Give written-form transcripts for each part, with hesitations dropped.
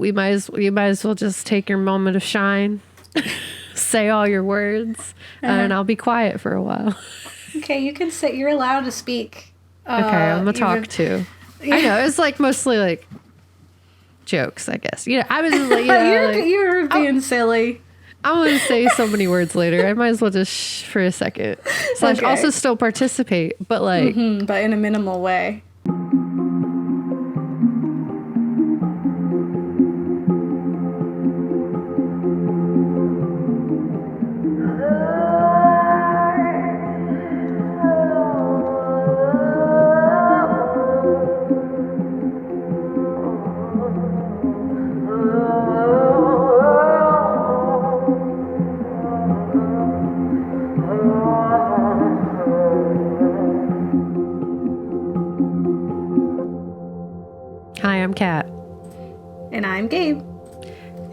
you might as well just take your moment of shine, say all your words, and I'll be quiet for a while. Okay, you can sit. You're allowed to speak. Okay, I'm gonna talk too. Yeah. I know it's like mostly like jokes, I guess. I was just like, you're being silly. I'm gonna say so many words later. I might as well just for a second. / also still participate, but like, but in a minimal way. Hi, I'm Kat. And I'm Gabe.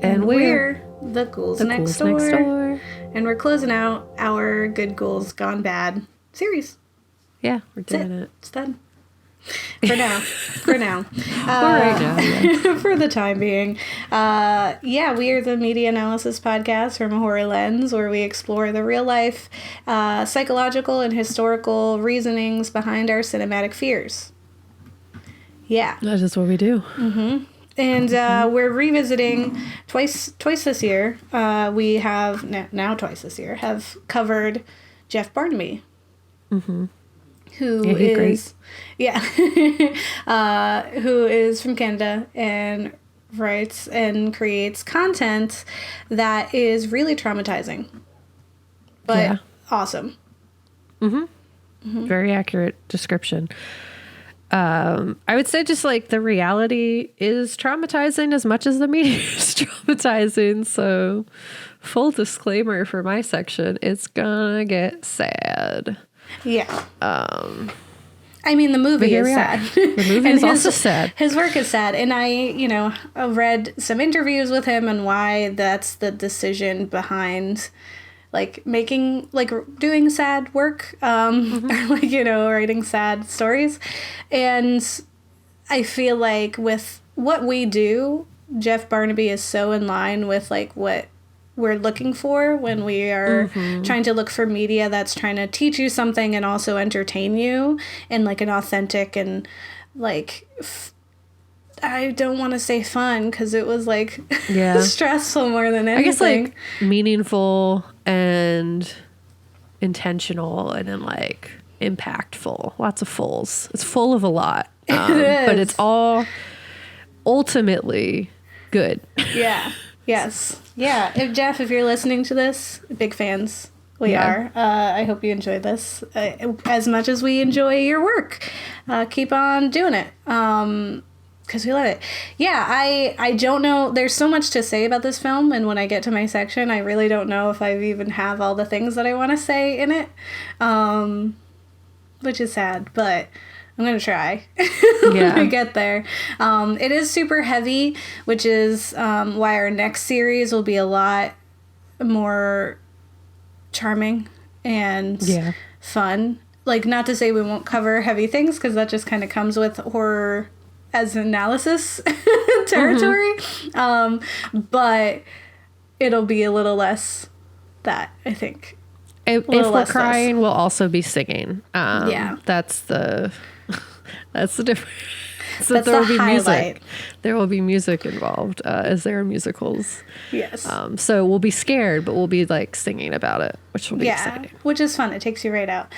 And we're the Ghouls next door. And we're closing out our Good Ghouls Gone Bad series. Yeah, we're doing it. It's done. For now. For now. Right now, yeah. For the time being. We are the media analysis podcast from a horror lens where we explore the real life, psychological and historical reasonings behind our cinematic fears. Yeah. That is what we do. Mm-hmm. And we're revisiting twice this year. We have, now twice this year, have covered Jeff Barnaby. Mm-hmm. Who is from Canada and writes and creates content that is really traumatizing. But awesome. Mm-hmm. Mm-hmm. Very accurate description. I would say just like the reality is traumatizing as much as the media is traumatizing. So full disclaimer for my section, it's gonna get sad. Yeah. I mean, the movie is sad. The movie is also sad. His work is sad. And I've read some interviews with him and why that's the decision behind doing sad work, or writing sad stories. And I feel like with what we do, Jeff Barnaby is so in line with what we're looking for when we are trying to look for media that's trying to teach you something and also entertain you in an authentic and I don't want to say fun because it was stressful more than anything. I guess meaningful and intentional and then impactful. Lots of fulls. It's full of a lot. But it's all ultimately good. Yeah. Yes. Yeah. If you're listening to this, big fans. We are. I hope you enjoyed this as much as we enjoy your work. Keep on doing it. Because we love it. Yeah, I don't know. There's so much to say about this film, and when I get to my section, I really don't know if I even have all the things that I want to say in it, which is sad, but I'm going to try when we get there. It is super heavy, which is why our next series will be a lot more charming and fun. Not to say we won't cover heavy things, because that just kind of comes with horror as analysis territory. But it'll be a little less that, I think. If we're crying, we'll also be singing. That's the difference. So that's there will the be highlight. Music. There will be music involved, as there are musicals. Yes. So we'll be scared, but we'll be singing about it, which will be exciting. Which is fun. It takes you right out.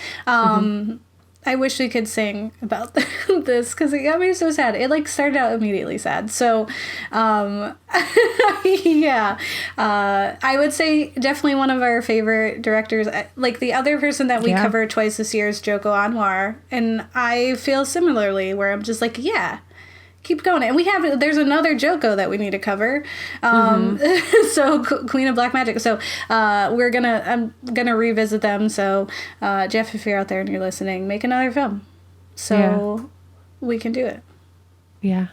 I wish we could sing about this because it got me so sad. It started out immediately sad. So, I would say definitely one of our favorite directors. The other person that we covered twice this year is Joko Anwar, and I feel similarly where I'm just keep going. And there's another Joko that we need to cover. So Queen of Black Magic. So I'm gonna revisit them. So Jeff, if you're out there and you're listening, make another film so we can do it. Yeah.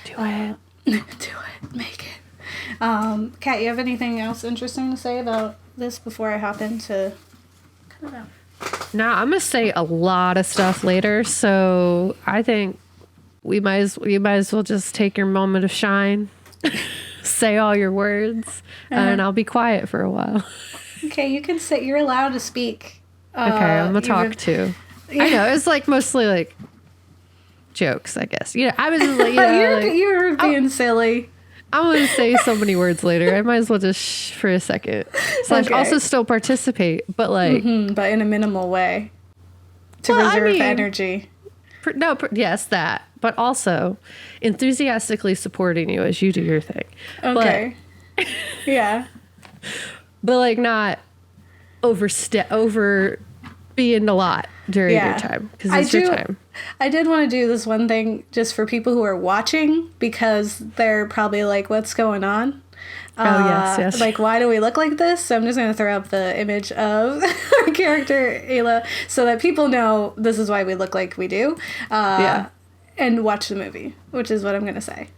Do it. Do it. Make it. Kat, you have anything else interesting to say about this before I hop into cut it out? No, I'm gonna say a lot of stuff later, so I think you might as well just take your moment of shine, say all your words, and I'll be quiet for a while. Okay, you can say, you're allowed to speak. Okay, I'm gonna talk too. Yeah. I know, it's like mostly like jokes, I guess. You know, I was like, you're being silly. I'm gonna say so many words later. I might as well just for a second. / also still participate, but like, but in a minimal way to reserve energy. Yes, that, but also enthusiastically supporting you as you do your thing. Okay. But, yeah. But like not over being a lot during your time, because it's your time. I did want to do this one thing just for people who are watching, because they're probably like, what's going on? Yes. Like, why do we look like this? So I'm just going to throw up the image of our character, Aila, so that people know this is why we look like we do. And watch the movie, which is what I'm going to say.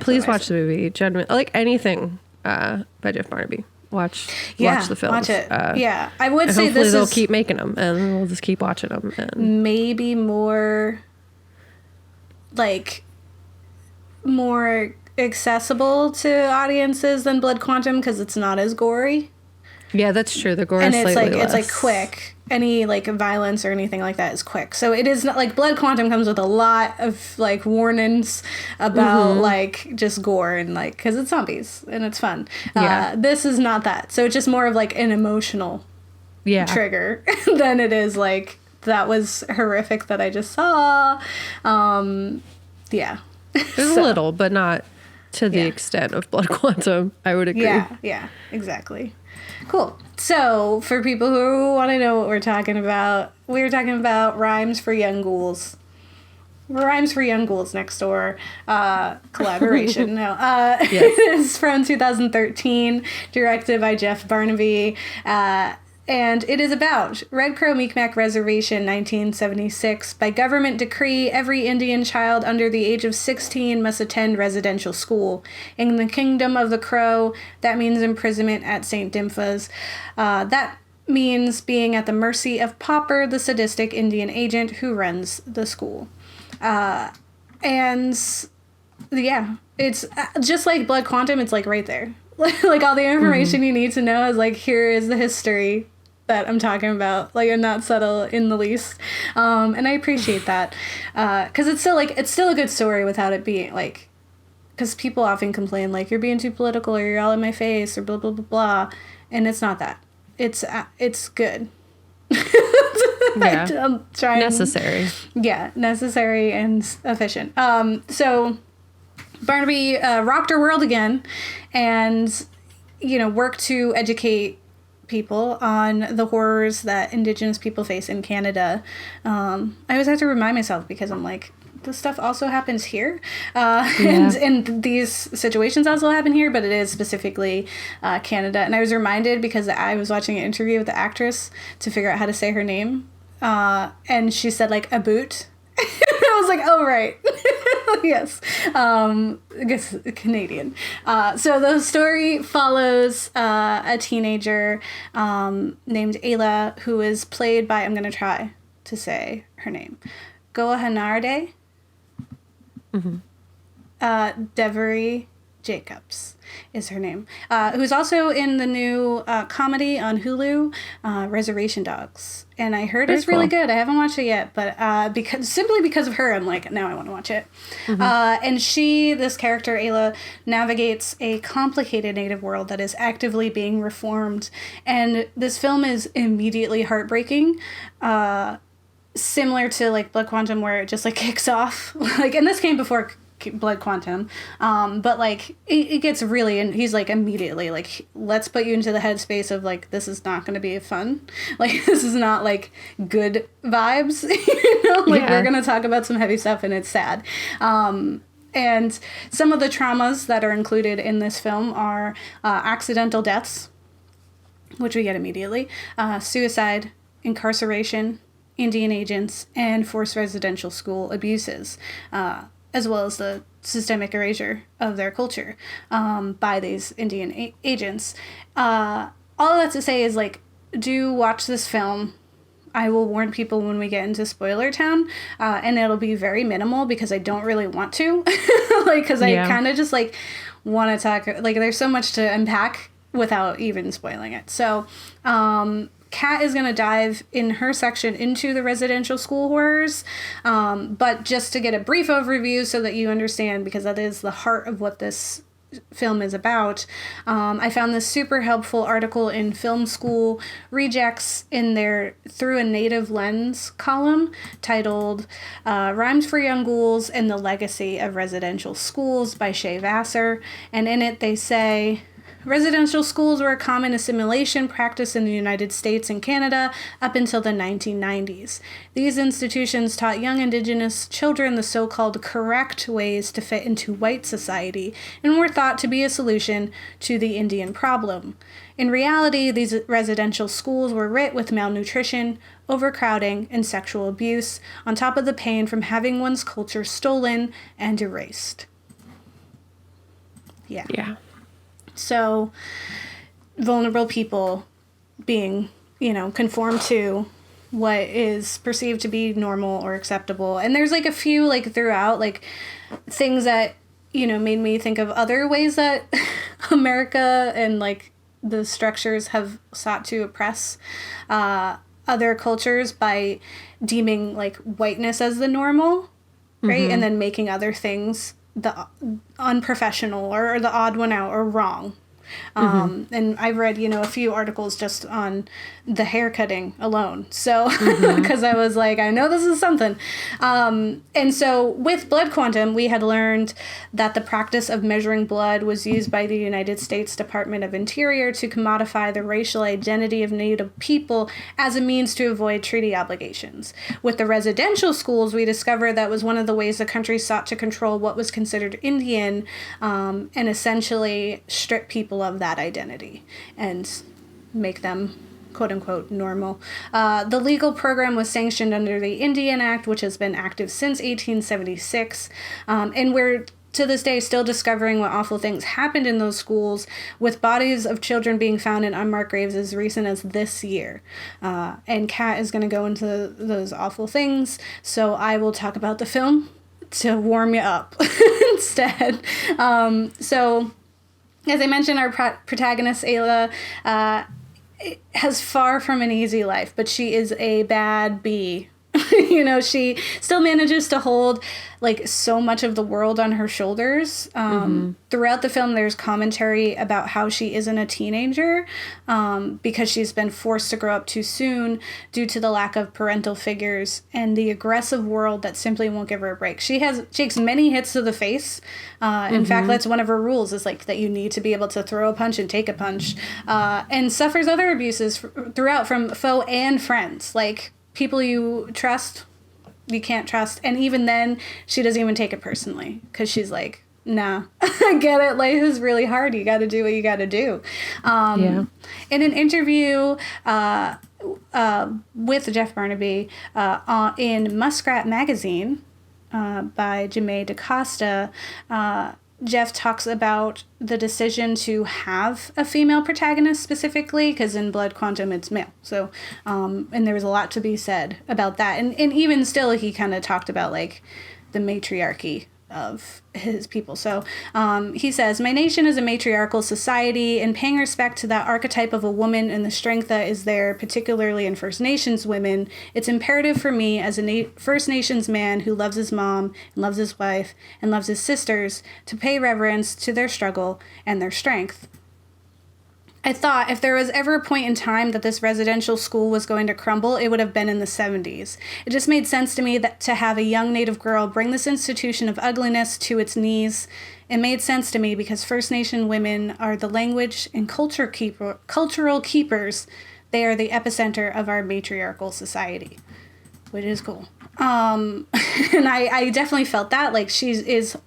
Please watch the movie. Genuinely, like anything by Jeff Barnaby. Watch the films. Watch it. I would say hopefully they'll keep making them, and we'll just keep watching them. And maybe more accessible to audiences than Blood Quantum, because it's not as gory. Yeah, that's true. The gore is slightly less. It's like quick. Any like violence or anything like that is quick. So it is not like Blood Quantum comes with a lot of like warnings about like just gore and like, because it's zombies and it's fun. This is not that. So it's just more of like an emotional trigger than it is like, that was horrific that I just saw. There's a little, but not to the extent of Blood Quantum, I would agree. Yeah, exactly. Cool. So, for people who want to know what we're talking about Rhymes for Young Ghouls. Rhymes for Young Ghouls next door collaboration. It's from 2013, directed by Jeff Barnaby. And it is about Red Crow Mi'kmaq Reservation, 1976. By government decree, every Indian child under the age of 16 must attend residential school. In the Kingdom of the Crow, that means imprisonment at St. Dimpha's. That means being at the mercy of Popper, the sadistic Indian agent who runs the school. It's just like Blood Quantum, it's like right there. Like all the information you need to know is like, here is the history that I'm talking about, like, and not subtle in the least. And I appreciate that. Cause it's still a good story without it being like, cause people often complain like, you're being too political, or you're all in my face, or blah, blah, blah, blah. And it's not that. It's good. I'm trying. Necessary. Yeah. Necessary and efficient. So Barnaby rocked our world again, and worked to educate people on the horrors that Indigenous people face in Canada. I always have to remind myself, because I'm like, this stuff also happens here, and these situations also happen here, but it is specifically Canada. And I was reminded, because I was watching an interview with the actress to figure out how to say her name, and she said like a boot. I was like, oh, right. Yes. I guess Canadian. So the story follows a teenager named Aila, who is played by, I'm going to try to say her name, Gohanarde Devery Jacobs is her name, who's also in the new comedy on Hulu, Reservation Dogs. And I heard it's really good. I haven't watched it yet, but because of her, I'm like, now I want to watch it. And this character, Aila, navigates a complicated native world that is actively being reformed. And this film is immediately heartbreaking, similar to like Blood Quantum, where it just like kicks off. Like, and this came before Blood Quantum, but like it gets really, and he's like immediately like, let's put you into the headspace of like, this is not going to be fun, like this is not like good vibes, we're going to talk about some heavy stuff, and it's sad. And some of the traumas that are included in this film are accidental deaths, which we get immediately, suicide, incarceration, Indian agents, and forced residential school abuses, as well as the systemic erasure of their culture by these Indian agents. All of that to say is, like, do watch this film. I will warn people when we get into spoiler town, and it'll be very minimal because I don't really want to. Because I kind of just, like, want to talk, like, there's so much to unpack without even spoiling it. So, Kat is going to dive in her section into the residential school horrors, but just to get a brief overview so that you understand, because that is the heart of what this film is about. I found this super helpful article in Film School Rejects in their Through a Native Lens column titled Rhymes for Young Ghouls and the Legacy of Residential Schools by Shay Vassar. And in it they say, residential schools were a common assimilation practice in the United States and Canada up until the 1990s. These institutions taught young Indigenous children the so-called correct ways to fit into white society and were thought to be a solution to the Indian problem. In reality, these residential schools were writ with malnutrition, overcrowding, and sexual abuse, on top of the pain from having one's culture stolen and erased. Yeah. So, vulnerable people being, conform to what is perceived to be normal or acceptable. And there's, like, a few, like, throughout, like, things that, made me think of other ways that America and, like, the structures have sought to oppress other cultures by deeming, like, whiteness as the normal, right? Mm-hmm. And then making other things the unprofessional or the odd one out or wrong. And I've read, a few articles just on the hair cutting alone. So, because I was like, I know this is something. And so with Blood Quantum, we had learned that the practice of measuring blood was used by the United States Department of Interior to commodify the racial identity of Native people as a means to avoid treaty obligations. With the residential schools, we discovered that was one of the ways the country sought to control what was considered Indian, and essentially strip people of that identity and make them quote-unquote normal. The legal program was sanctioned under the Indian Act, which has been active since 1876, and we're to this day still discovering what awful things happened in those schools, with bodies of children being found in unmarked graves as recent as this year. And Kat is going to go into those awful things, so I will talk about the film to warm you up instead. So, as I mentioned, our protagonist, Aila, has far from an easy life, but she is a bad bee. She still manages to hold, like, so much of the world on her shoulders. Throughout the film, there's commentary about how she isn't a teenager because she's been forced to grow up too soon due to the lack of parental figures and the aggressive world that simply won't give her a break. She takes many hits to the face. In fact, that's one of her rules, is, like, that you need to be able to throw a punch and take a punch, and suffers other abuses throughout from foe and friends. Like, people you trust, you can't trust. And even then, she doesn't even take it personally because she's like, nah, I get it. Life is really hard. You got to do what you got to do. In an interview with Jeff Barnaby in Muskrat Magazine by Jamae DaCosta, Jeff talks about the decision to have a female protagonist specifically, because in Blood Quantum it's male. So, and there was a lot to be said about that. And even still, he kind of talked about, like, the matriarchy of his people. So he says, "My nation is a matriarchal society, and paying respect to that archetype of a woman and the strength that is there, particularly in First Nations women, it's imperative for me as a First Nations man who loves his mom and loves his wife and loves his sisters to pay reverence to their struggle and their strength." I thought if there was ever a point in time that this residential school was going to crumble, it would have been in the 70s. It just made sense to me that to have a young Native girl bring this institution of ugliness to its knees. It made sense to me because First Nation women are the language and cultural keepers. They are the epicenter of our matriarchal society, which is cool. And I definitely felt that, like, she is,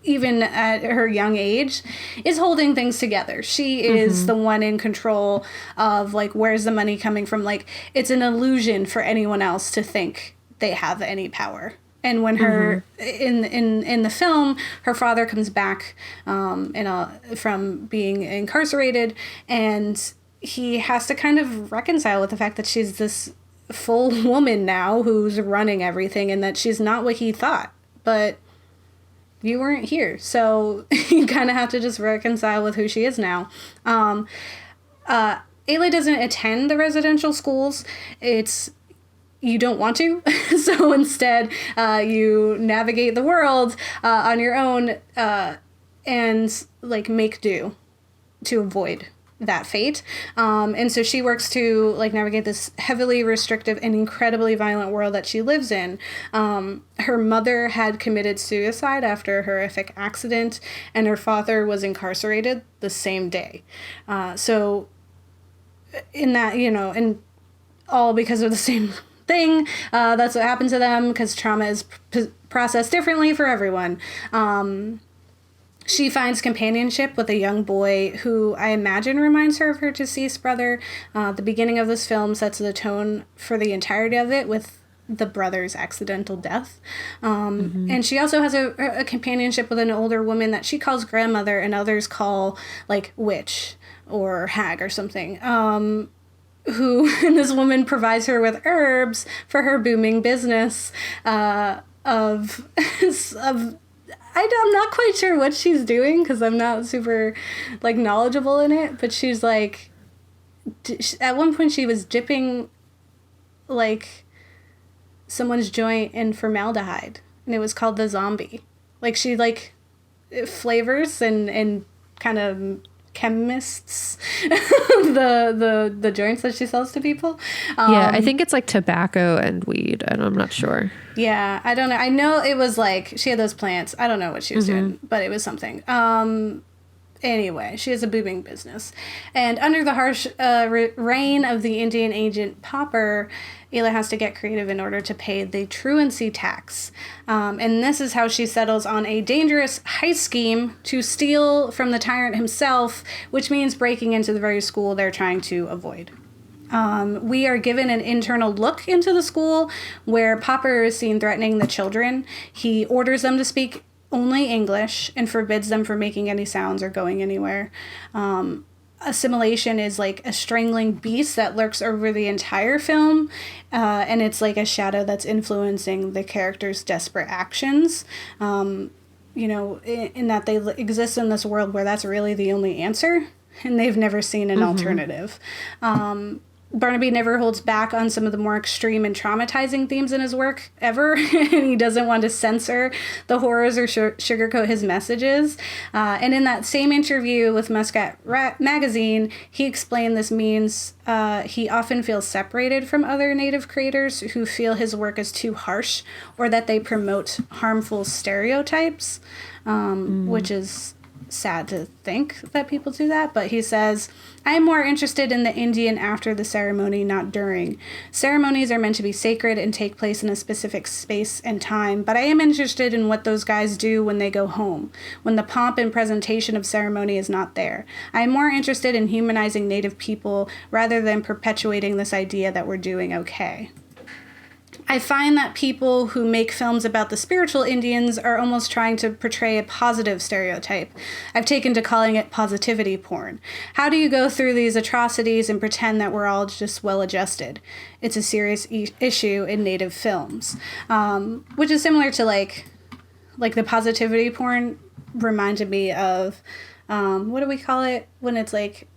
even at her young age, is holding things together. She is the one in control of, like, where's the money coming from. Like, it's an illusion for anyone else to think they have any power. And when her in the film, her father comes back from being incarcerated, and he has to kind of reconcile with the fact that she's this full woman now who's running everything, and that she's not what he thought. But you weren't here. So you kind of have to just reconcile with who she is now. Aila doesn't attend the residential schools. You don't want to. So instead, you navigate the world on your own and like make do to avoid that fate. And so she works to like navigate this heavily restrictive and incredibly violent world that she lives in. Her mother had committed suicide after a horrific accident, and her father was incarcerated the same day. So in that, and all because of the same thing, that's what happened to them, because trauma is processed differently for everyone. She finds companionship with a young boy who I imagine reminds her of her deceased brother. The beginning of this film sets the tone for the entirety of it with the brother's accidental death. And she also has a companionship with an older woman that she calls grandmother and others call like witch or hag or something. And this woman provides her with herbs for her booming business of I'm not quite sure what she's doing because I'm not super like knowledgeable in it, but she's like, at one point she was dipping like someone's joint in formaldehyde, and it was called the zombie. Like she like flavors and kind of chemists the joints that she sells to people. I think it's like tobacco and weed, and I'm not sure. Yeah, I don't know. I know it was like she had those plants. I don't know what she was doing, but it was something. Anyway, she has a booming business. And under the harsh reign of the Indian agent Popper, Aila has to get creative in order to pay the truancy tax. And this is how she settles on a dangerous heist scheme to steal from the tyrant himself, which means breaking into the very school they're trying to avoid. We are given an internal look into the school where Popper is seen threatening the children. He orders them to speak only English and forbids them from making any sounds or going anywhere. Assimilation is like a strangling beast that lurks over the entire film, and it's like a shadow that's influencing the characters' desperate actions. In that they exist in this world where that's really the only answer, and they've never seen an alternative. Barnaby never holds back on some of the more extreme and traumatizing themes in his work ever, and he doesn't want to censor the horrors or sugarcoat his messages. And in that same interview with Muscat magazine, he explained this means he often feels separated from other Native creators who feel his work is too harsh or that they promote harmful stereotypes, which is sad to think that people do that. But he says, I am more interested in the Indian after the ceremony, not during. Ceremonies are meant to be sacred and take place in a specific space and time, but I am interested in what those guys do when they go home, when the pomp and presentation of ceremony is not there. I am more interested in humanizing Native people rather than perpetuating this idea that we're doing okay. I find that people who make films about the spiritual Indians are almost trying to portray a positive stereotype. I've taken to calling it positivity porn. How do you go through these atrocities and pretend that we're all just well-adjusted? It's a serious issue in Native films, which is similar to like the positivity porn reminded me of, what do we call it when it's like,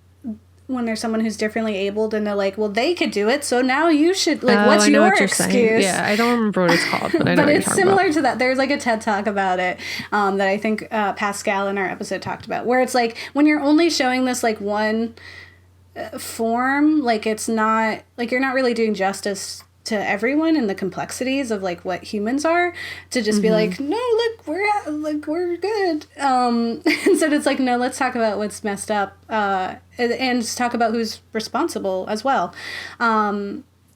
when there's someone who's differently abled and they're like, well, they could do it, so now you should, like, what's your excuse? Saying. Yeah, I don't remember what it's called, but I know but what it's similar to that. There's like a TED Talk about it that I think Pascal in our episode talked about, where it's like when you're only showing this like one form, like it's not, like you're not really doing justice to everyone and the complexities of like what humans are, to just be like, no, look, we're good. And so it's like, no, let's talk about what's messed up, and talk about who's responsible as well.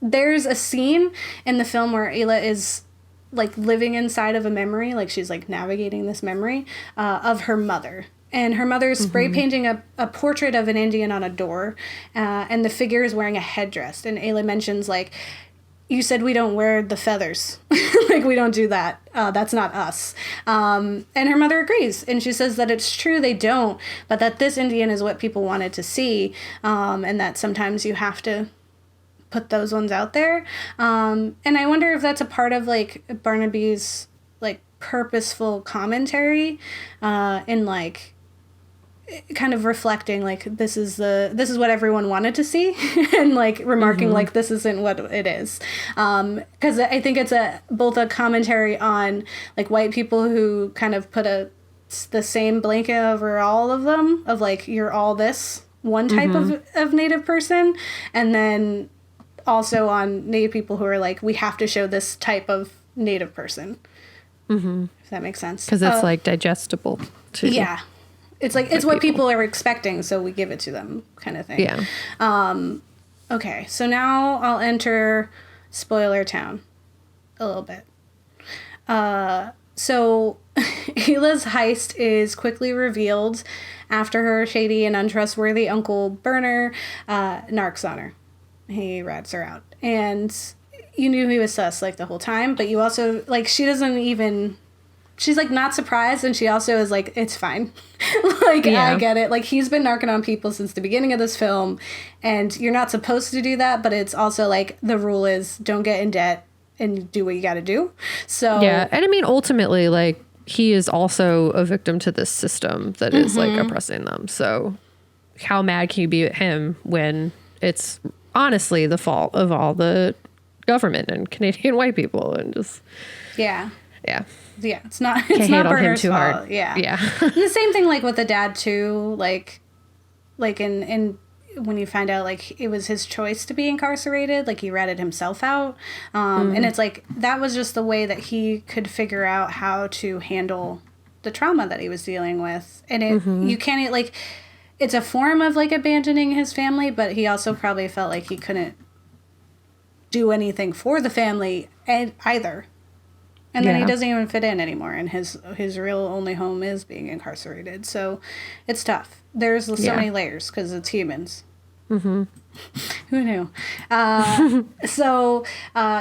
There's a scene in the film where Aila is like living inside of a memory, like she's like navigating this memory of her mother. And her mother is spray painting a portrait of an Indian on a door, and the figure is wearing a headdress. And Aila mentions like, you said we don't wear the feathers. Like, we don't do that. That's not us. And her mother agrees. And she says that it's true they don't, but that this Indian is what people wanted to see. And that sometimes you have to put those ones out there. And I wonder if that's a part of, like, Barnaby's, like, purposeful commentary, in like kind of reflecting like this is what everyone wanted to see and like remarking like this isn't what it is, because I think it's both a commentary on like white people who kind of put the same blanket over all of them of like you're all this one type of Native person, and then also on Native people who are like we have to show this type of Native person, if that makes sense, because it's like digestible too. Yeah. It's like, it's what people are expecting, so we give it to them, kind of thing. Yeah. Okay, so now I'll enter Spoiler Town a little bit. So Aila's heist is quickly revealed after her shady and untrustworthy uncle Burner narcs on her. He rats her out. And you knew he was sus, like, the whole time, but you also, like, she doesn't even... She's, like, not surprised, and she also is like, it's fine. Like, yeah. I get it. Like, he's been narking on people since the beginning of this film, and you're not supposed to do that, but it's also, like, the rule is don't get in debt and do what you gotta do. So... Yeah, and I mean, ultimately, like, he is also a victim to this system that is, like, oppressing them. So how mad can you be at him when it's honestly the fault of all the government and Canadian white people and just... Yeah. Yeah. Yeah, it's not Burner's fault. Hard. Yeah. And the same thing like with the dad too, like in when you find out like it was his choice to be incarcerated, like he ratted himself out. And it's like that was just the way that he could figure out how to handle the trauma that he was dealing with. And you can't like it's a form of like abandoning his family, but he also probably felt like he couldn't do anything for the family either. And then he doesn't even fit in anymore, and his real only home is being incarcerated. So it's tough. There's so many layers because it's humans. Who knew? So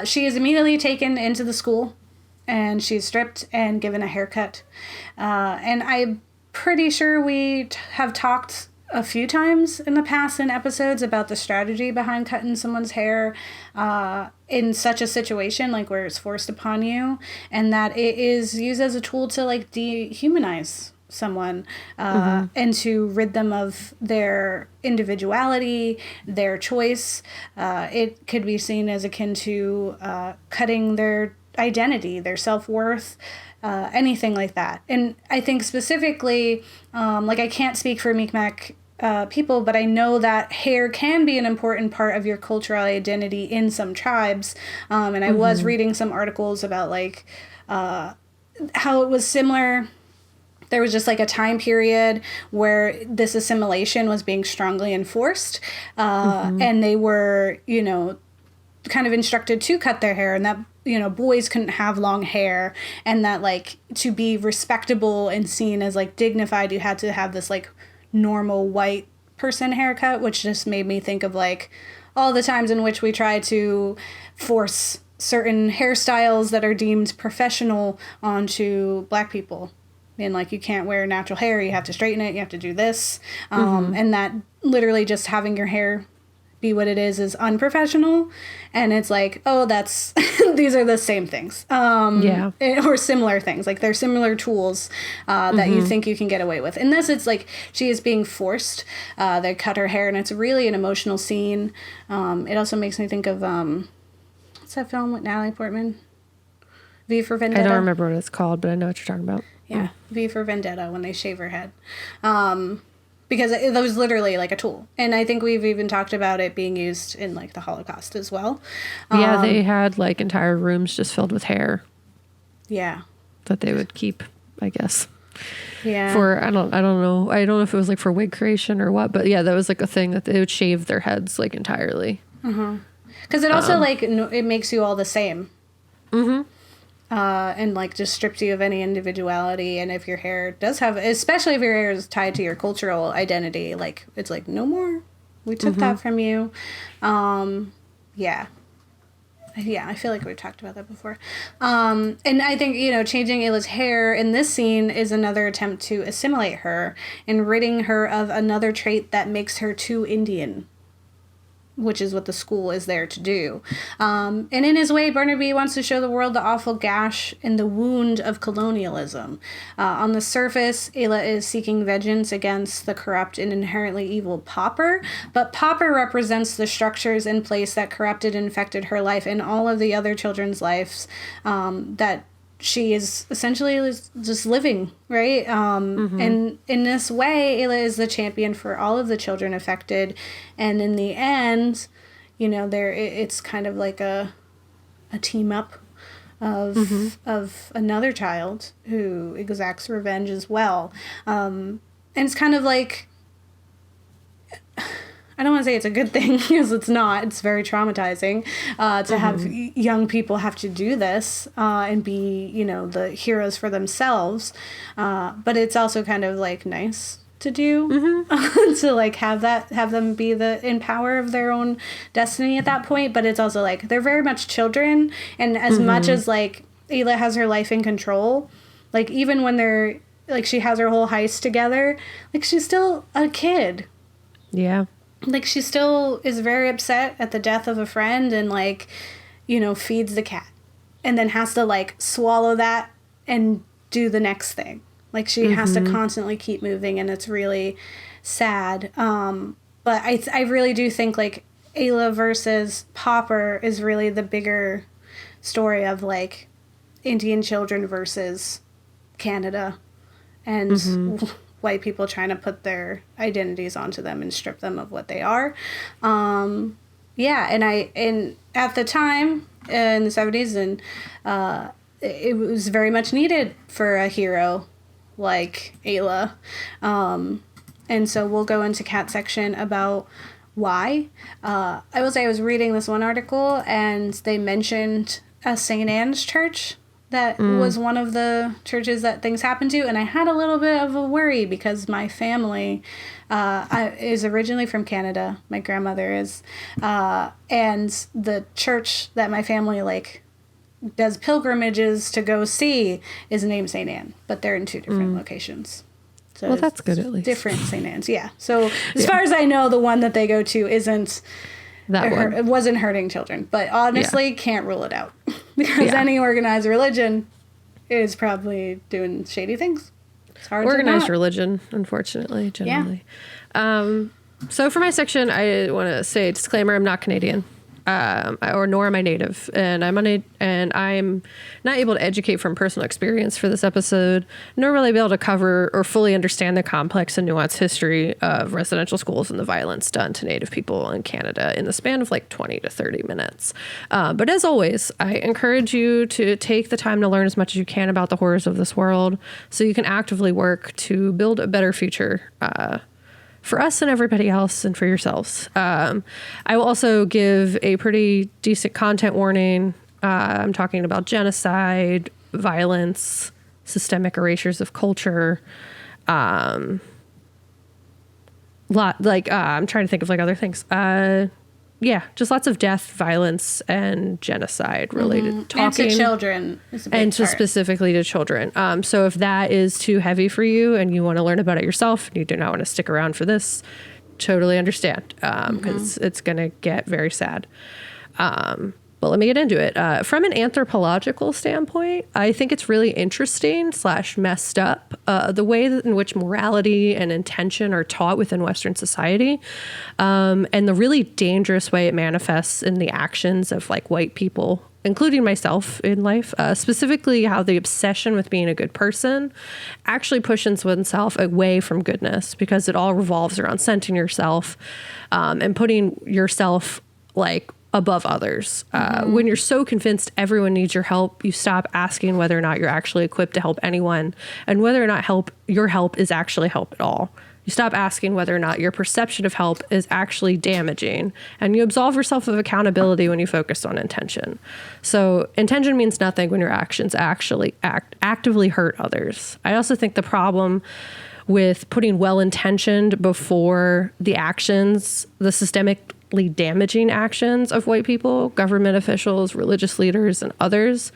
she is immediately taken into the school, and she's stripped and given a haircut. And I'm pretty sure we have talked a few times in the past in episodes about the strategy behind cutting someone's hair in such a situation, like where it's forced upon you, and that it is used as a tool to like dehumanize someone and to rid them of their individuality, their choice. It could be seen as akin to cutting their identity, their self-worth, anything like that. And I think specifically, like I can't speak for Mi'kmaq people, but I know that hair can be an important part of your cultural identity in some tribes. And I was reading some articles about like how it was similar. There was just like a time period where this assimilation was being strongly enforced, and they were, you know, kind of instructed to cut their hair, and that, you know, boys couldn't have long hair, and that like to be respectable and seen as like dignified, you had to have this like normal white person haircut, which just made me think of like all the times in which we try to force certain hairstyles that are deemed professional onto Black people. And like you can't wear natural hair, you have to straighten it, you have to do this, and that literally just having your hair be what it is unprofessional. And it's like, oh, that's these are the same things, or similar things, like they're similar tools that you think you can get away with. In this, it's like she is being forced. They cut her hair, and it's really an emotional scene. It also makes me think of what's that film with Natalie Portman, V for Vendetta? I don't remember what it's called, but I know what you're talking about. Yeah, V for Vendetta, when they shave her head. Because it was literally like a tool. And I think we've even talked about it being used in like the Holocaust as well. Yeah, they had like entire rooms just filled with hair. Yeah. That they would keep, I guess. Yeah. For, I don't know. I don't know if it was like for wig creation or what, but yeah, that was like a thing that they would shave their heads like entirely. Because it also like, it makes you all the same. And like just strips you of any individuality. And if your hair does have, especially if your hair is tied to your cultural identity, like it's like no more, we took that from you. Yeah, I feel like we've talked about that before. And I think, you know, changing Aila's hair in this scene is another attempt to assimilate her and ridding her of another trait that makes her too Indian. which is what the school is there to do. And in his way, Barnaby wants to show the world the awful gash and the wound of colonialism. On the surface, Aila is seeking vengeance against the corrupt and inherently evil Pauper, but Pauper represents the structures in place that corrupted and infected her life and all of the other children's lives that she is essentially just living, right? And in this way, Aila is the champion for all of the children affected. And in the end, you know, it's kind of like a team up of another child who exacts revenge as well. And it's kind of like, I don't want to say it's a good thing because it's not. It's very traumatizing to have young people have to do this and be, you know, the heroes for themselves. But it's also kind of like nice to do to like have them be in power of their own destiny at that point. But it's also like they're very much children. And as much as like Aila has her life in control, like even when they're like she has her whole heist together, like she's still a kid. Yeah. Like, she still is very upset at the death of a friend and, like, you know, feeds the cat. And then has to, like, swallow that and do the next thing. Like, she has to constantly keep moving, and it's really sad. But I really do think, like, Aila versus Pauper is really the bigger story of, like, Indian children versus Canada. And white people trying to put their identities onto them and strip them of what they are. And at the time in the 70s, and it was very much needed for a hero like Aila. And so we'll go into Cat section about why. I will say I was reading this one article and they mentioned a St. Anne's church that was one of the churches that things happened to, and I had a little bit of a worry because my family is originally from Canada. My grandmother is, and the church that my family like does pilgrimages to go see is named St. Anne, but they're in two different locations. So well, that's good at least. Different St. Anne's, yeah. So as far as I know, the one that they go to isn't. It wasn't hurting children, but honestly, can't rule it out because any organized religion is probably doing shady things. It's hard organized to religion, unfortunately, generally. Yeah. So for my section, I want to say disclaimer: I'm not Canadian. Nor am I Native, and I'm not able to educate from personal experience for this episode, nor will I be able to cover or fully understand the complex and nuanced history of residential schools and the violence done to Native people in Canada in the span of like 20 to 30 minutes. But as always, I encourage you to take the time to learn as much as you can about the horrors of this world so you can actively work to build a better future for us and everybody else and for yourselves. I will also give a pretty decent content warning. I'm talking about genocide, violence, systemic erasures of culture. I'm trying to think of like other things. Just lots of death, violence, and genocide related talking. And to children. And specifically to children. So if that is too heavy for you and you want to learn about it yourself and you do not want to stick around for this, totally understand. Because it's going to get very sad. But let me get into it. From an anthropological standpoint, I think it's really interesting / messed up the way in which morality and intention are taught within Western society, and the really dangerous way it manifests in the actions of like white people, including myself in life, specifically how the obsession with being a good person actually pushes oneself away from goodness because it all revolves around centering yourself and putting yourself like above others. When you're so convinced everyone needs your help, you stop asking whether or not you're actually equipped to help anyone and whether or not your help is actually help at all. You stop asking whether or not your perception of help is actually damaging, and you absolve yourself of accountability when you focus on intention. So intention means nothing when your actions actually actively hurt others. I also think the problem with putting well-intentioned before the actions, the systemically damaging actions of white people, government officials, religious leaders, and others,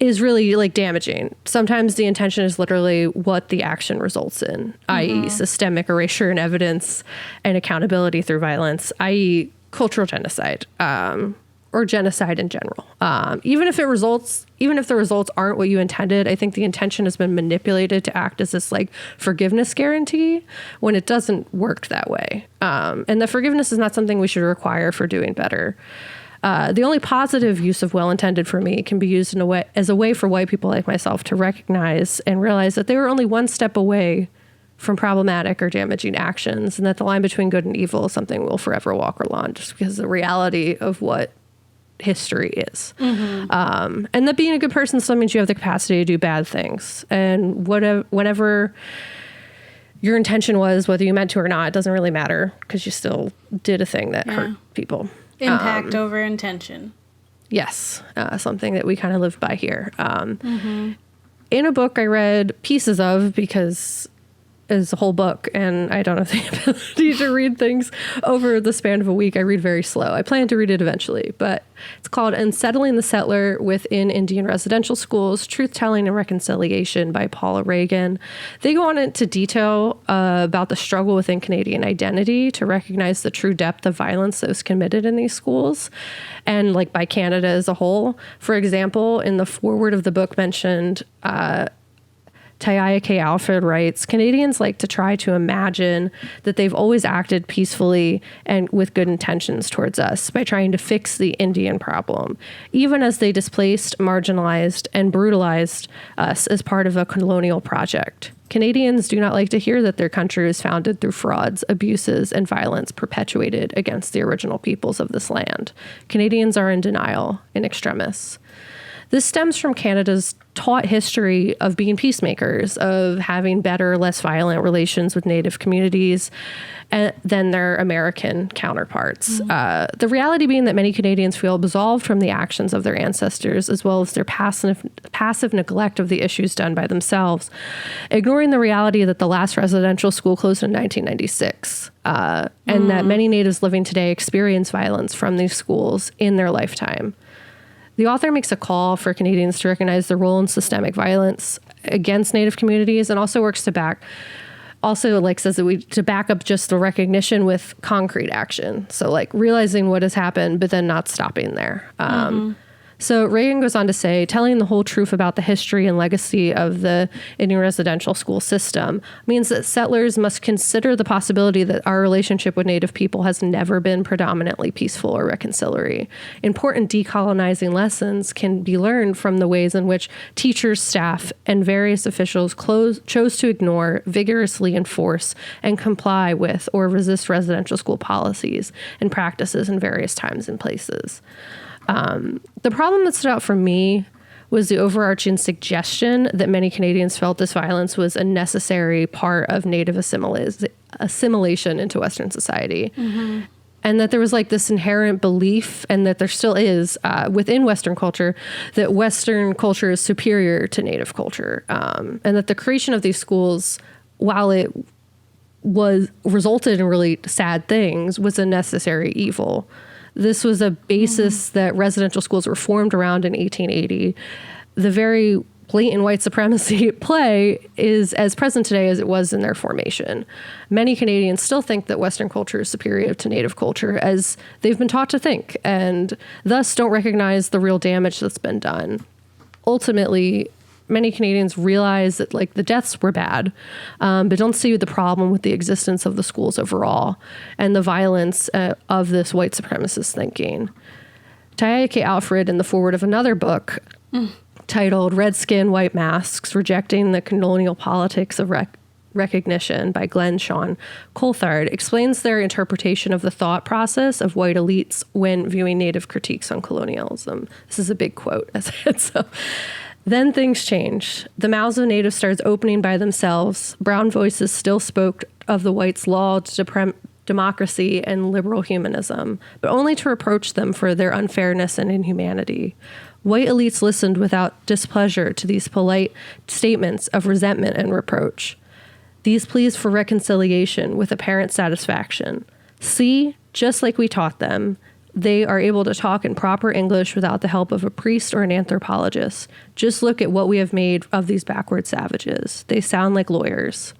is really like damaging. Sometimes the intention is literally what the action results in, i.e. systemic erasure and evidence and accountability through violence, i.e. cultural genocide, or genocide in general. Even if the results aren't what you intended, I think the intention has been manipulated to act as this like forgiveness guarantee when it doesn't work that way. And the forgiveness is not something we should require for doing better. The only positive use of well-intended for me can be used as a way for white people like myself to recognize and realize that they were only one step away from problematic or damaging actions, and that the line between good and evil is something we'll forever walk along, just because the reality of what history is. And that being a good person still means you have the capacity to do bad things. And whenever your intention was, whether you meant to or not, it doesn't really matter, because you still did a thing that hurt people. Impact over intention. Yes. Something that we kind of lived by here. In a book I read pieces of, because it's a whole book and I don't have the ability to read things over the span of a week. I read very slow. I plan to read it eventually, but it's called Unsettling the Settler Within Indian Residential Schools, Truth-Telling and Reconciliation by Paula Reagan. They go on into detail about the struggle within Canadian identity to recognize the true depth of violence that was committed in these schools, and like by Canada as a whole. For example, in the foreword of the book mentioned, Taia K. Alfred writes, Canadians like to try to imagine that they've always acted peacefully and with good intentions towards us by trying to fix the Indian problem, even as they displaced, marginalized, and brutalized us as part of a colonial project. Canadians do not like to hear that their country is founded through frauds, abuses, and violence perpetuated against the original peoples of this land. Canadians are in denial, in extremis. This stems from Canada's taught history of being peacemakers, of having better, less violent relations with Native communities than their American counterparts. The reality being that many Canadians feel absolved from the actions of their ancestors, as well as their passive neglect of the issues done by themselves, ignoring the reality that the last residential school closed in 1996, and that many Natives living today experience violence from these schools in their lifetime. The author makes a call for Canadians to recognize their role in systemic violence against Native communities, and also works to back up just the recognition with concrete action. So like realizing what has happened, but then not stopping there. So Reagan goes on to say, telling the whole truth about the history and legacy of the Indian residential school system means that settlers must consider the possibility that our relationship with Native people has never been predominantly peaceful or reconciliatory. Important decolonizing lessons can be learned from the ways in which teachers, staff, and various officials chose to ignore, vigorously enforce, and comply with or resist residential school policies and practices in various times and places. The problem that stood out for me was the overarching suggestion that many Canadians felt this violence was a necessary part of Native assimilation into Western society. And that there was like this inherent belief, and that there still is within Western culture, that Western culture is superior to Native culture. And that the creation of these schools, while it resulted in really sad things, was a necessary evil. This was a basis that residential schools were formed around in 1880. The very blatant white supremacy at play is as present today as it was in their formation. Many Canadians still think that Western culture is superior to Native culture, as they've been taught to think, and thus don't recognize the real damage that's been done. Ultimately, many Canadians realize that like the deaths were bad, but don't see the problem with the existence of the schools overall and the violence of this white supremacist thinking. Taia K. Alfred, in the foreword of another book titled Red Skin, White Masks, Rejecting the Colonial Politics of Recognition by Glenn Sean Coulthard, explains their interpretation of the thought process of white elites when viewing Native critiques on colonialism. This is a big quote, as I said, so... Then things changed. The mouths of natives started opening by themselves. Brown voices still spoke of the whites' law, democracy, and liberal humanism, but only to reproach them for their unfairness and inhumanity. White elites listened without displeasure to these polite statements of resentment and reproach. These pleas for reconciliation with apparent satisfaction. See, just like we taught them, they are able to talk in proper English without the help of a priest or an anthropologist. Just look at what we have made of these backward savages. They sound like lawyers.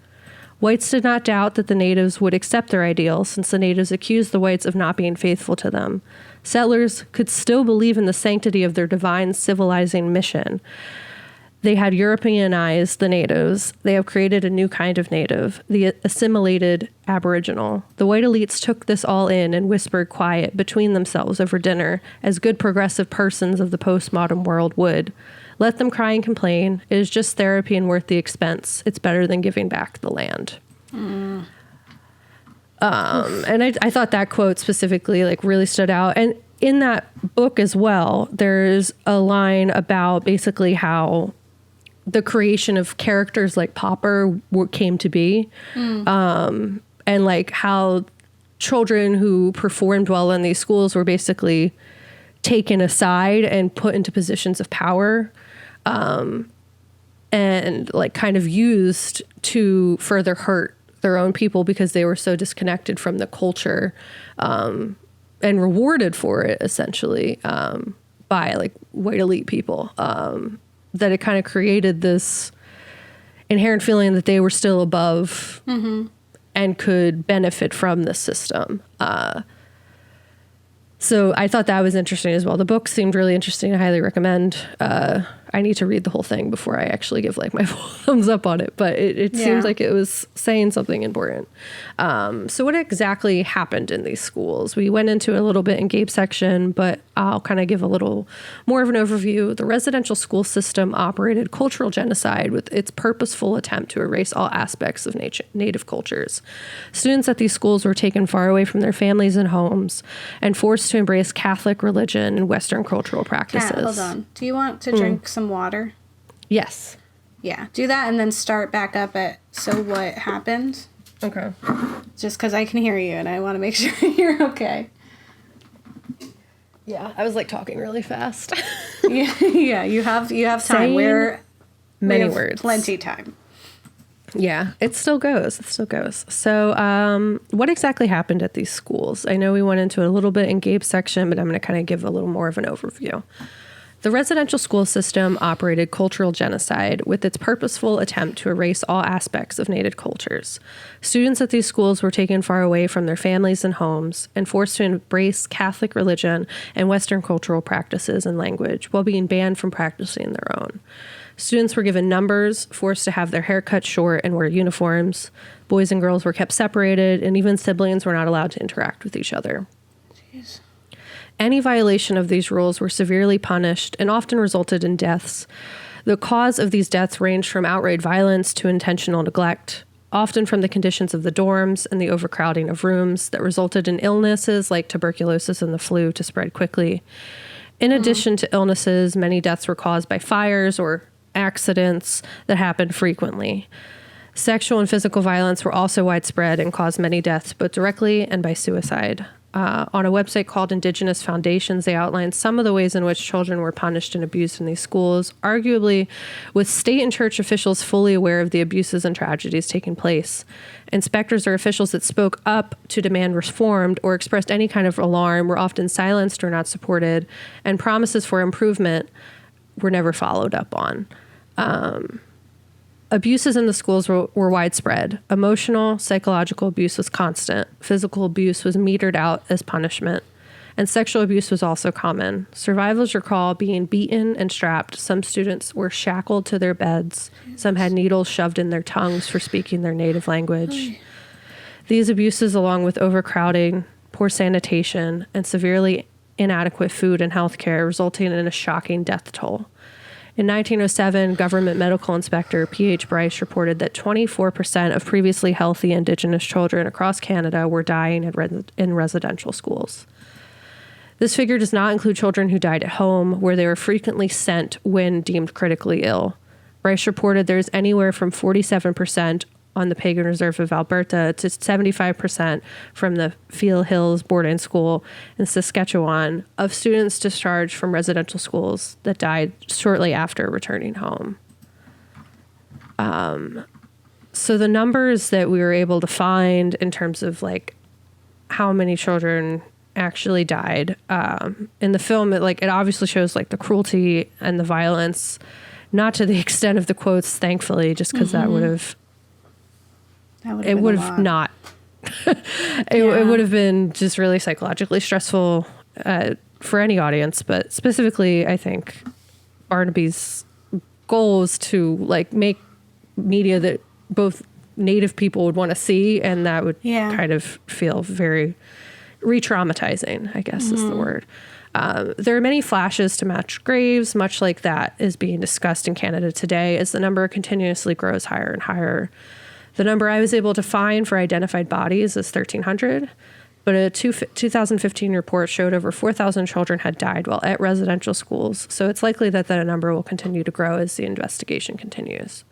Whites did not doubt that the natives would accept their ideals, since the natives accused the whites of not being faithful to them. Settlers could still believe in the sanctity of their divine civilizing mission. They had Europeanized the natives. They have created a new kind of native, the assimilated aboriginal. The white elites took this all in and whispered quiet between themselves over dinner, as good progressive persons of the postmodern world would. Let them cry and complain. It is just therapy and worth the expense. It's better than giving back the land. And I thought that quote specifically like really stood out. And in that book as well, there's a line about basically how the creation of characters like Popper came to be, and like how children who performed well in these schools were basically taken aside and put into positions of power, and like kind of used to further hurt their own people because they were so disconnected from the culture, and rewarded for it essentially, by like white elite people. That it kind of created this inherent feeling that they were still above and could benefit from the system. So I thought that was interesting as well. The book seemed really interesting. I highly recommend. I need to read the whole thing before I actually give like my full thumbs up on it, but it seems like it was saying something important. So what exactly happened in these schools? We went into it a little bit in Gabe's section, but I'll kind of give a little more of an overview. The residential school system operated cultural genocide with its purposeful attempt to erase all aspects of native cultures. Students at these schools were taken far away from their families and homes and forced to embrace Catholic religion and Western cultural practices. Kat, hold on. Do you want to drink some water? Yes. Yeah, do that and then start back up at so what happened. Okay. Just because I can hear you and I want to make sure you're okay. Yeah, I was like talking really fast. yeah, you have time. Saying many words. Plenty time. Yeah, it still goes. So what exactly happened at these schools? I know we went into it a little bit in Gabe's section, but I'm going to kind of give a little more of an overview. The residential school system operated cultural genocide with its purposeful attempt to erase all aspects of native cultures. Students at these schools were taken far away from their families and homes and forced to embrace Catholic religion and Western cultural practices and language while being banned from practicing their own. Students were given numbers, forced to have their hair cut short and wear uniforms. Boys and girls were kept separated, and even siblings were not allowed to interact with each other. Jeez. Any violation of these rules were severely punished and often resulted in deaths. The cause of these deaths ranged from outright violence to intentional neglect, often from the conditions of the dorms and the overcrowding of rooms that resulted in illnesses like tuberculosis and the flu to spread quickly. In addition to illnesses, many deaths were caused by fires or accidents that happened frequently. Sexual and physical violence were also widespread and caused many deaths, both directly and by suicide. On a website called Indigenous Foundations, they outlined some of the ways in which children were punished and abused in these schools, arguably with state and church officials fully aware of the abuses and tragedies taking place. Inspectors or officials that spoke up to demand reform or expressed any kind of alarm were often silenced or not supported, and promises for improvement were never followed up on. Abuses in the schools were widespread. Emotional, psychological abuse was constant. Physical abuse was metered out as punishment. And sexual abuse was also common. Survivors recall being beaten and strapped. Some students were shackled to their beds. Some had needles shoved in their tongues for speaking their native language. These abuses, along with overcrowding, poor sanitation, and severely inadequate food and health care, resulting in a shocking death toll. In 1907, government medical inspector P.H. Bryce reported that 24% of previously healthy Indigenous children across Canada were dying in residential schools. This figure does not include children who died at home, where they were frequently sent when deemed critically ill. Bryce reported there's anywhere from 47% on the Pagan Reserve of Alberta to 75% from the Feel Hills boarding school in Saskatchewan of students discharged from residential schools that died shortly after returning home. So the numbers that we were able to find in terms of like how many children actually died. In the film, it obviously shows like the cruelty and the violence, not to the extent of the quotes, thankfully, just because that would have not. It would have been just really psychologically stressful for any audience, but specifically, I think Barnaby's goal is to like make media that both Native people would want to see, and that would kind of feel very re-traumatizing, I guess is the word. There are many flashes to mass graves, much like that is being discussed in Canada today, as the number continuously grows higher and higher. The number I was able to find for identified bodies is 1,300, but a 2015 report showed over 4,000 children had died while at residential schools, so it's likely that that number will continue to grow as the investigation continues.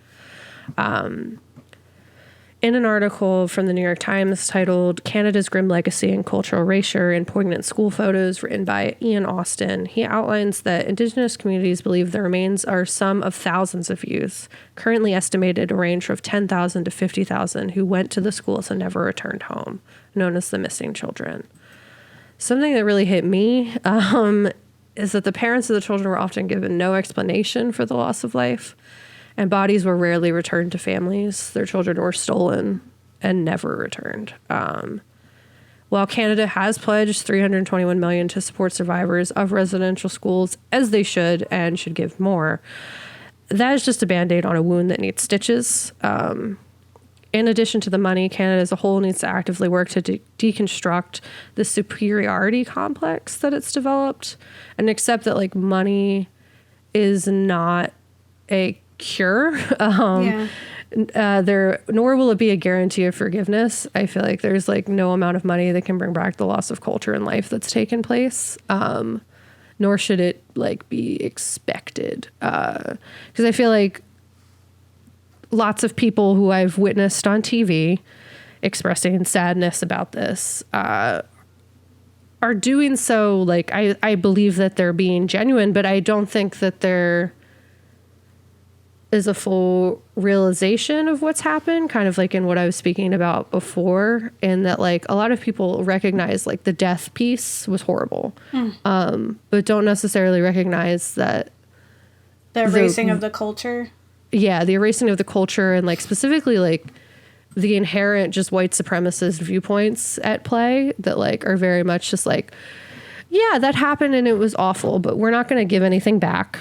In an article from the New York Times titled Canada's Grim Legacy and Cultural Erasure in Poignant School Photos, written by Ian Austin, he outlines that Indigenous communities believe the remains are some of thousands of youth, currently estimated to range from 10,000 to 50,000, who went to the schools and never returned home, known as the missing children. Something that really hit me is that the parents of the children were often given no explanation for the loss of life, and bodies were rarely returned to families. Their children were stolen and never returned. While Canada has pledged $321 million to support survivors of residential schools, as they should and should give more, that is just a Band-Aid on a wound that needs stitches. In addition to the money, Canada as a whole needs to actively work to deconstruct the superiority complex that it's developed and accept that like money is not a cure. Nor will it be a guarantee of forgiveness. I feel like there's like no amount of money that can bring back the loss of culture and life that's taken place. Nor should it like be expected. Because I feel like lots of people who I've witnessed on TV expressing sadness about this are doing so. Like I believe that they're being genuine, but I don't think that there is a full realization of what's happened, kind of like in what I was speaking about before, and that like a lot of people recognize like the death piece was horrible, but don't necessarily recognize that the erasing of the culture. Yeah, the erasing of the culture, and like specifically like the inherent just white supremacist viewpoints at play that like are very much just like, yeah, that happened and it was awful, but we're not going to give anything back.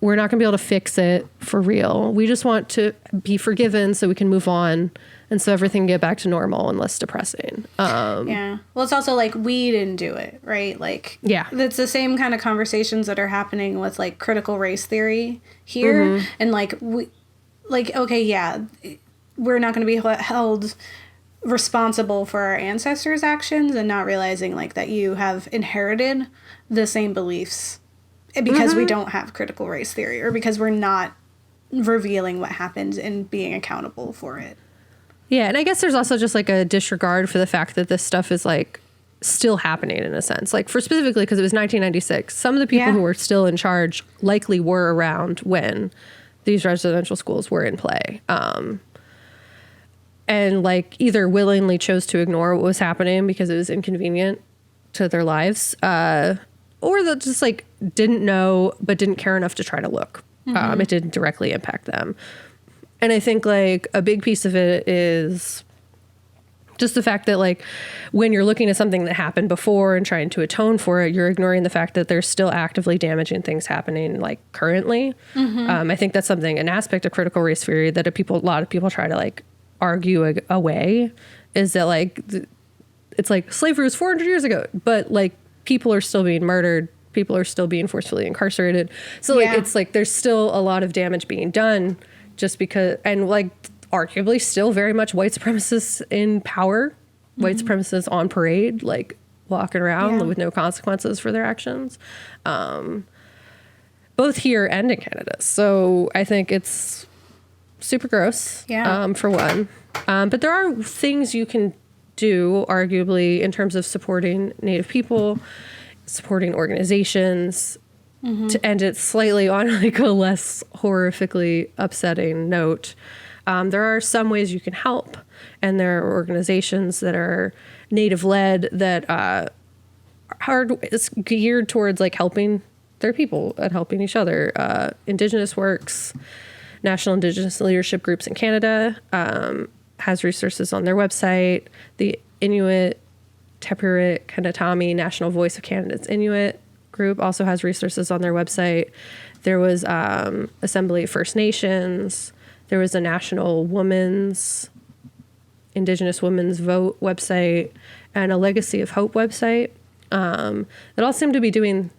We're not going to be able to fix it for real. We just want to be forgiven so we can move on, and so everything can get back to normal and less depressing. Yeah. Well, it's also like we didn't do it, right? Like, yeah, it's the same kind of conversations that are happening with like critical race theory here, and like we, like, okay, yeah, we're not going to be held responsible for our ancestors' actions, and not realizing like that you have inherited the same beliefs because we don't have critical race theory, or because we're not revealing what happened and being accountable for it. Yeah, and I guess there's also just like a disregard for the fact that this stuff is like still happening in a sense. Like for specifically because it was 1996, some of the people who were still in charge likely were around when these residential schools were in play. And like either willingly chose to ignore what was happening because it was inconvenient to their lives, or that just like didn't know but didn't care enough to try to look. It didn't directly impact them. And I think like a big piece of it is just the fact that like when you're looking at something that happened before and trying to atone for it, you're ignoring the fact that there's still actively damaging things happening like currently. I think that's an aspect of critical race theory that a lot of people try to like argue away, is that like it's like slavery was 400 years ago, but like people are still being murdered, people are still being forcefully incarcerated, so like it's like there's still a lot of damage being done just because, and like arguably still very much white supremacists in power, white supremacists on parade, like walking around with no consequences for their actions, both here and in Canada. So I think it's super gross, for one. But there are things you can do, arguably, in terms of supporting Native people, supporting organizations, to end it slightly on like a less horrifically upsetting note. There are some ways you can help, and there are organizations that are Native-led that is geared towards like helping their people and helping each other. Indigenous Works, National Indigenous Leadership Groups in Canada, has resources on their website. The Inuit Tepirit Kanatami National Voice of Canada's Inuit group also has resources on their website. There was Assembly of First Nations. There was a National Indigenous Women's Vote website, and a Legacy of Hope website. That all seem to be doing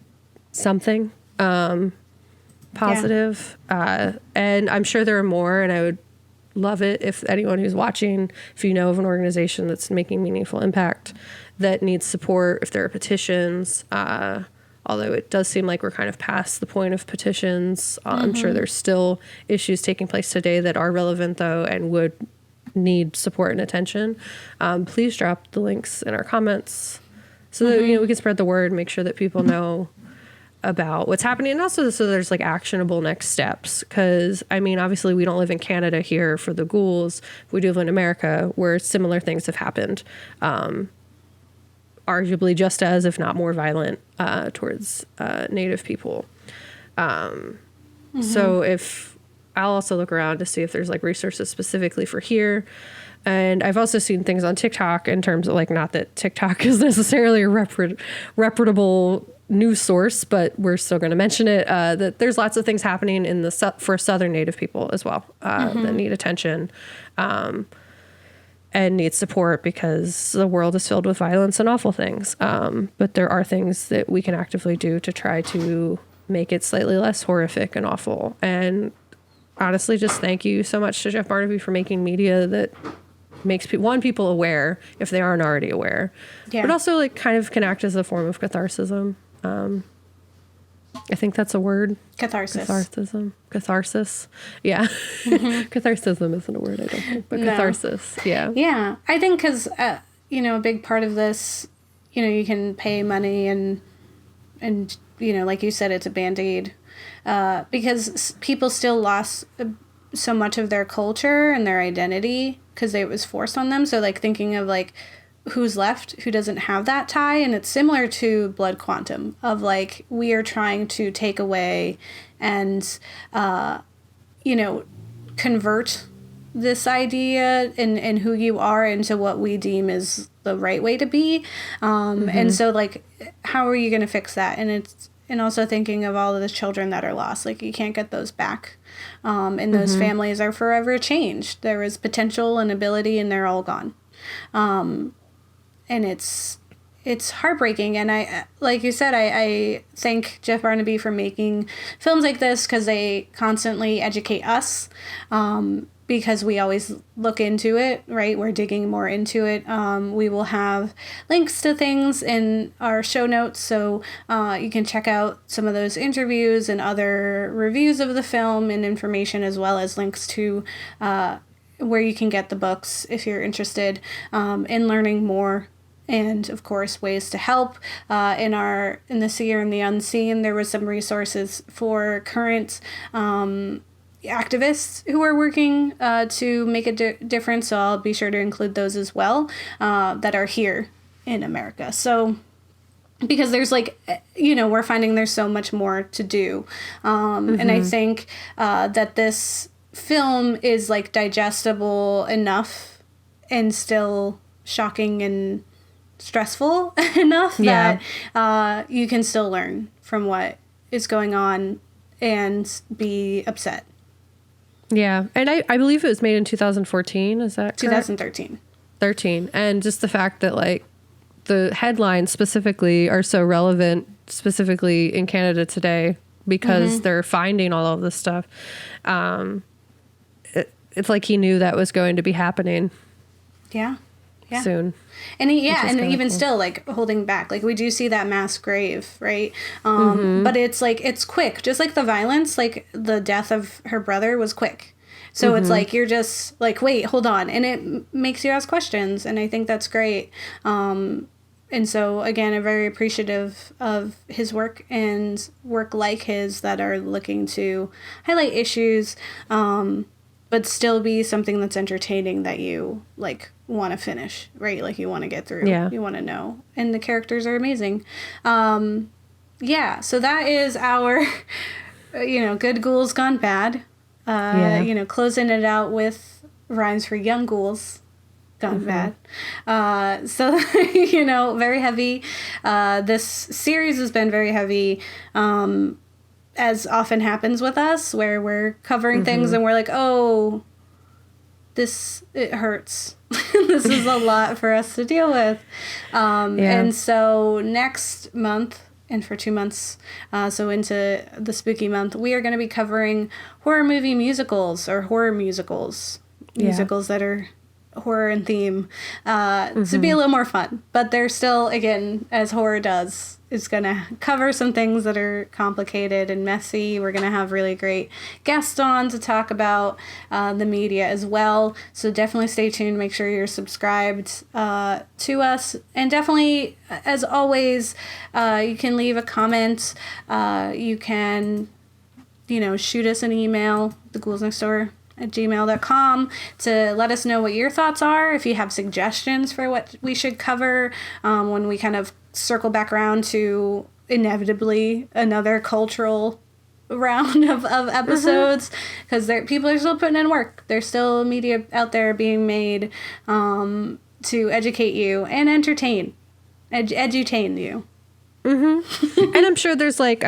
something positive. And I'm sure there are more, and I would love it if anyone who's watching, if you know of an organization that's making meaningful impact that needs support, if there are petitions, although it does seem like we're kind of past the point of petitions. I'm sure there's still issues taking place today that are relevant, though, and would need support and attention. Please drop the links in our comments so that we can spread the word, make sure that people know about what's happening, and also so there's like actionable next steps. Because I mean, obviously, we don't live in Canada here for the Ghouls. We do live in America, where similar things have happened. Arguably just as, if not more violent, towards Native people. So I'll also look around to see if there's like resources specifically for here. And I've also seen things on TikTok in terms of like, not that TikTok is necessarily a reputable news source, but we're still going to mention it, that there's lots of things happening in for Southern Native people as well, that need attention. And need support because the world is filled with violence and awful things. But there are things that we can actively do to try to make it slightly less horrific and awful. And honestly, just thank you so much to Jeff Barnaby for making media that makes people aware if they aren't already aware, but also like kind of can act as a form of catharsis. I think that's a word. Catharsis. Yeah. Catharsism isn't a word, I don't think, but catharsis. Yeah. Yeah. I think because, a big part of this, you can pay money and, like you said, it's a Band-Aid, because people still lost so much of their culture and their identity because it was forced on them. So like thinking of like, who's left who doesn't have that tie, and it's similar to Blood Quantum of like we are trying to take away and convert this idea and who you are into what we deem is the right way to be, and so like how are you going to fix that? And also thinking of all of the children that are lost, like you can't get those back, and those families are forever changed. There was potential and ability and they're all gone. And it's heartbreaking. And I, like you said, I thank Jeff Barnaby for making films like this because they constantly educate us, because we always look into it, right? We're digging more into it. We will have links to things in our show notes, so you can check out some of those interviews and other reviews of the film and information, as well as links to where you can get the books if you're interested in learning more. And of course, ways to help. In the Seer and the Unseen, there was some resources for current activists who are working to make a difference. So I'll be sure to include those as well, that are here in America. So because there's like, we're finding there's so much more to do. And I think that this film is like digestible enough and still shocking and stressful enough that you can still learn from what is going on and be upset. Yeah. And I believe it was made in 2014. Is that correct? 2013. 13. And just the fact that like the headlines specifically are so relevant specifically in Canada today because they're finding all of this stuff. It's like he knew that was going to be happening. Yeah. Soon. And even still, like, holding back. Like, we do see that mass grave, right? But it's, like, it's quick. Just like the violence, like, the death of her brother was quick. So it's, like, you're just, like, wait, hold on. And it makes you ask questions, and I think that's great. And so, again, I'm very appreciative of his work and work like his that are looking to highlight issues but still be something that's entertaining that you like want to finish, right? Like you want to get through. Yeah. You want to know. And the characters are amazing. Yeah, so that is our, Good Ghouls Gone Bad. Closing it out with rhymes for Young Ghouls Gone Bad. So, very heavy. This series has been very heavy, as often happens with us, where we're covering things and we're like, oh, it hurts. This is a lot for us to deal with. And so next month, and for 2 months, so into the spooky month, we are going to be covering horror movie musicals or horror musicals. Musicals that are horror in theme, to be a little more fun. But they're still, again, as horror does, is going to cover some things that are complicated and messy. We're going to have really great guests on to talk about the media as well. So definitely stay tuned. Make sure you're subscribed to us. And definitely, as always, you can leave a comment. You can, shoot us an email, theGhoulsNextDoor@gmail.com, to let us know what your thoughts are. If you have suggestions for what we should cover when we kind of circle back around to inevitably another cultural round of episodes, because people are still putting in work. There's still media out there being made to educate you and entertain, edutain you. And I'm sure there's like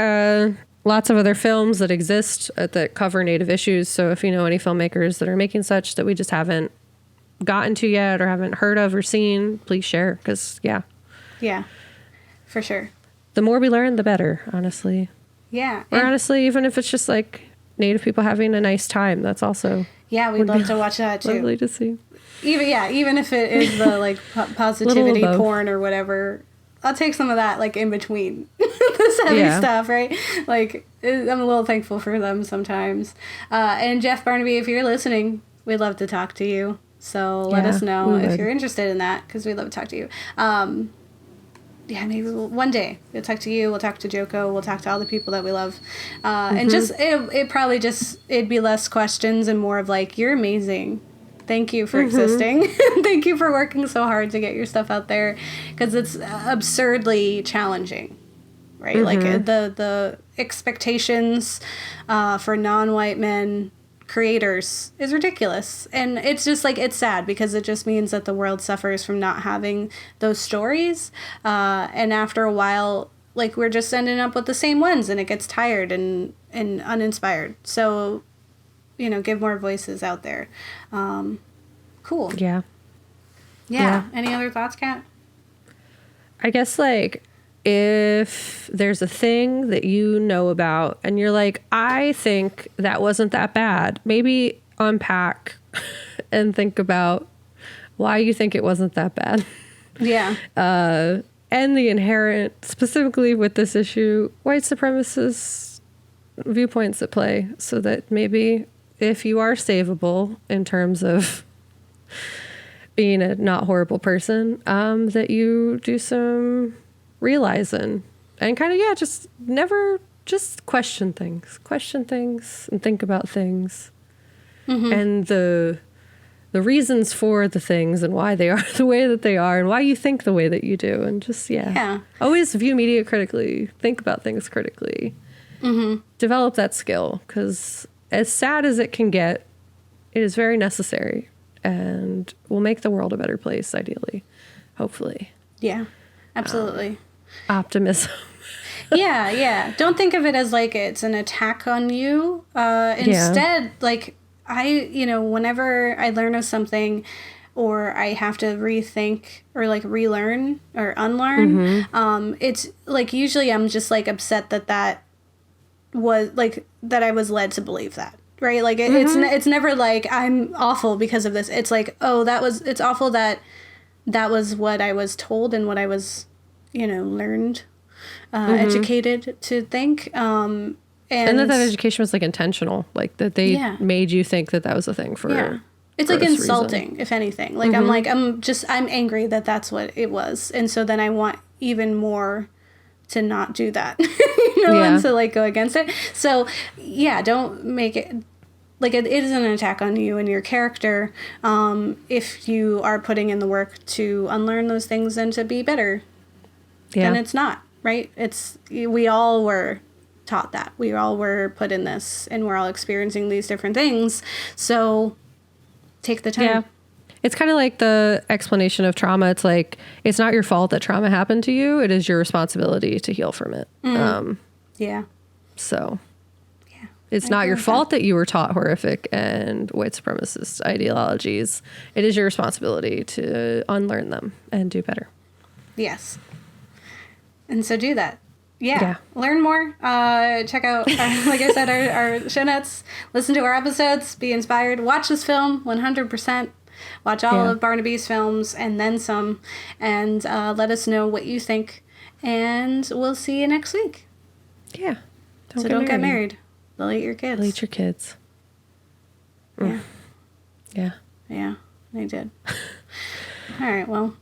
lots of other films that exist that cover Native issues. So if you know any filmmakers that are making such that we just haven't gotten to yet or haven't heard of or seen, please share. Because, yeah, for sure. The more we learn, the better, honestly. Yeah. Or honestly, even if it's just like Native people having a nice time, that's also... Yeah, we'd love to watch that too. Lovely to see. Even if it is the like positivity porn or whatever, I'll take some of that like in between this heavy stuff, right? Like I'm a little thankful for them sometimes. And Jeff Barnaby, if you're listening, we'd love to talk to you. So let us know if you're interested in that, because we'd love to talk to you. Maybe one day we'll talk to you. We'll talk to Joko. We'll talk to all the people that we love. And just it'd be less questions and more of like, you're amazing. Thank you for existing. Thank you for working so hard to get your stuff out there, because it's absurdly challenging, right? Like the expectations for non-white men creators is ridiculous. And it's just like, it's sad, because it just means that the world suffers from not having those stories. And after a while, like, we're just ending up with the same ones, and it gets tired and uninspired. So, give more voices out there. Cool. Yeah. Any other thoughts, Kat? I guess, like, if there's a thing that you know about and you're like, I think that wasn't that bad, maybe unpack and think about why you think it wasn't that bad. Yeah. And the inherent, specifically with this issue, white supremacist viewpoints at play, so that maybe if you are savable in terms of being a not horrible person, that you do some realizing and kind of, just never just question things and think about things and the reasons for the things and why they are the way that they are and why you think the way that you do, and just always view media critically, think about things critically, develop that skill, because as sad as it can get, it is very necessary and will make the world a better place, ideally, hopefully. Yeah, absolutely. Optimism. Yeah. Don't think of it as like it's an attack on you. Instead, like, whenever I learn of something or I have to rethink or like relearn or unlearn, it's like, usually I'm just like upset that was like, that I was led to believe that. Right? Like it's never like I'm awful because of this. It's like, oh, it's awful that was what I was told and what I was, learned, educated to think. And that education was like intentional, like that they made you think that was a thing for. It's like insulting, if anything. Like I'm angry that that's what it was, and so then I want even more to not do that, and to like go against it. So don't make it like it is an attack on you and your character if you are putting in the work to unlearn those things and to be better. Then it's not, right? We all were taught that. We all were put in this, and we're all experiencing these different things. So take the time. Yeah. It's kind of like the explanation of trauma. It's like, it's not your fault that trauma happened to you. It is your responsibility to heal from it. Yeah. So it's not your fault that you were taught horrific and white supremacist ideologies. It is your responsibility to unlearn them and do better. Yes. And so do that. Yeah. Learn more. Check out, like I said, our show notes. Listen to our episodes. Be inspired. Watch this film 100%. Watch all of Barnaby's films and then some. And let us know what you think. And we'll see you next week. Yeah. Don't get married. They'll eat your kids. They'll eat your kids. Yeah. Yeah. Yeah, they did. All right, well...